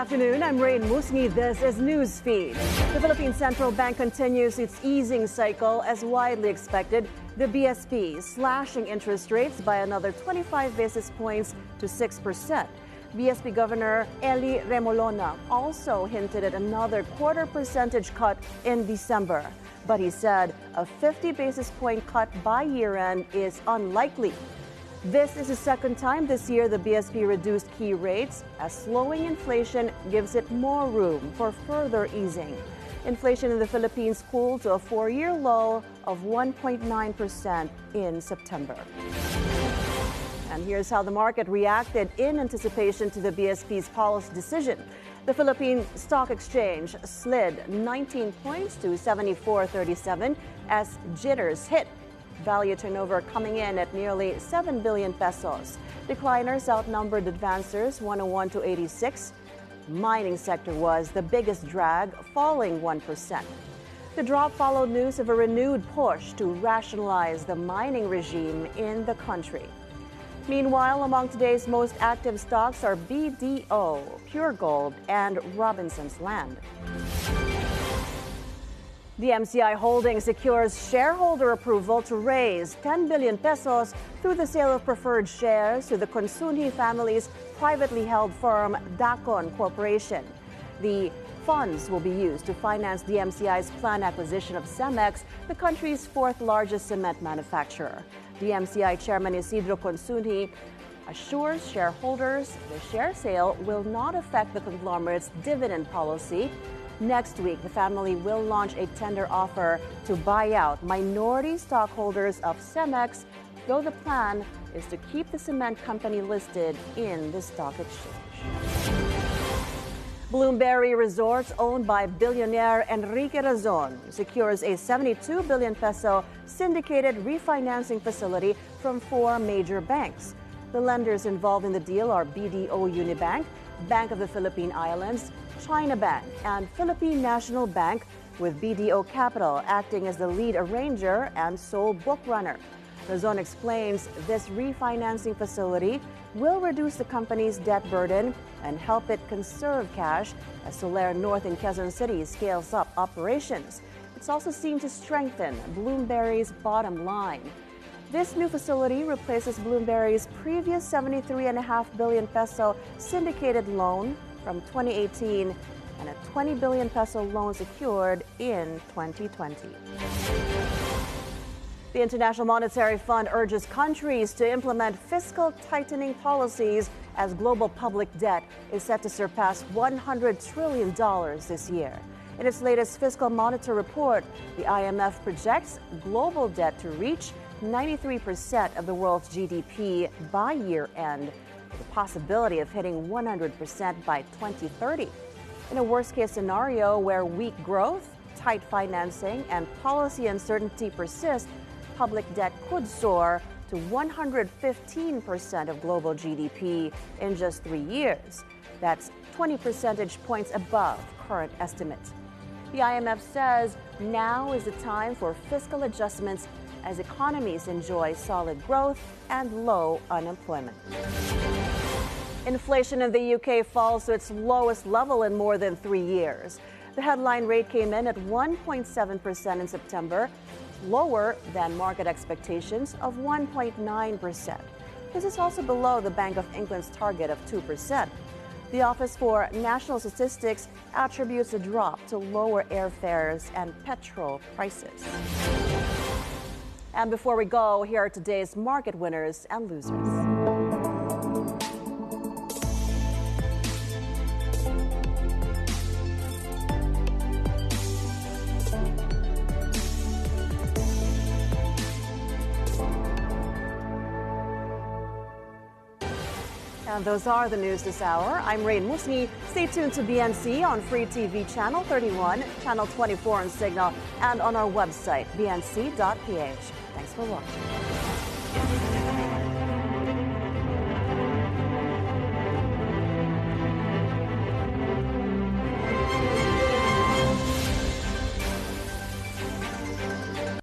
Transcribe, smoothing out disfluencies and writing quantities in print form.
afternoon. I'm Raine Musñgi. This is Newsfeed. The Philippine Central Bank continues its easing cycle as widely expected. The BSP slashing interest rates by another 25 basis points to 6%. BSP Governor Eli Remolona also hinted at another quarter percentage cut in December. But he said a 50 basis point cut by year-end is unlikely. This is the second time this year the BSP reduced key rates as slowing inflation gives it more room for further easing. Inflation in the Philippines cooled to a four-year low of 1.9% in September. And here's how the market reacted in anticipation to the BSP's policy decision. The Philippine Stock Exchange slid 19 points to 74.37 as jitters hit. Value turnover coming in at nearly 7 billion pesos. Decliners outnumbered advancers 101 to 86. Mining sector was the biggest drag, falling 1%. The drop followed news of a renewed push to rationalize the mining regime in the country. Meanwhile, among today's most active stocks are BDO, Pure Gold, and Robinson's Land. DMCI Holdings secures shareholder approval to raise 10 billion pesos through the sale of preferred shares to the Consunji family's privately held firm Dacon Corporation. The funds will be used to finance DMCI's planned acquisition of Cemex, the country's fourth largest cement manufacturer. DMCI Chairman Isidro Consunji assures shareholders the share sale will not affect the conglomerate's dividend policy. Next week, the family will launch a tender offer to buy out minority stockholders of Cemex, though the plan is to keep the cement company listed in the stock exchange. Bloomberry Resorts, owned by billionaire Enrique Razon, secures a 72 billion peso syndicated refinancing facility from four major banks. The lenders involved in the deal are BDO Unibank, Bank of the Philippine Islands, China Bank, and Philippine National Bank, with BDO Capital acting as the lead arranger and sole bookrunner. Razon explains this refinancing facility will reduce the company's debt burden and help it conserve cash as Soler North in Quezon City scales up operations. It's also seen to strengthen Bloomberry's bottom line. This new facility replaces Bloomberry's previous 73.5 billion peso syndicated loan from 2018 and a 20 billion peso loan secured in 2020. The International Monetary Fund urges countries to implement fiscal tightening policies as global public debt is set to surpass $100 trillion this year. In its latest fiscal monitor report, the IMF projects global debt to reach 93% of the world's GDP by year-end, with the possibility of hitting 100% by 2030. In a worst-case scenario where weak growth, tight financing, and policy uncertainty persist, public debt could soar to 115% of global GDP in just 3 years. That's 20 percentage points above current estimates. The IMF says now is the time for fiscal adjustments as economies enjoy solid growth and low unemployment. Inflation in the UK falls to its lowest level in more than 3 years. The headline rate came in at 1.7% in September, lower than market expectations of 1.9%. This is also below the Bank of England's target of 2%. The Office for National Statistics attributes the drop to lower airfares and petrol prices. And before we go, here are today's market winners and losers. And those are the news this hour. I'm Raine Musñgi. Stay tuned to BNC on Free TV Channel 31, Channel 24 on Cignal, and on our website, bnc.ph. Thanks for watching.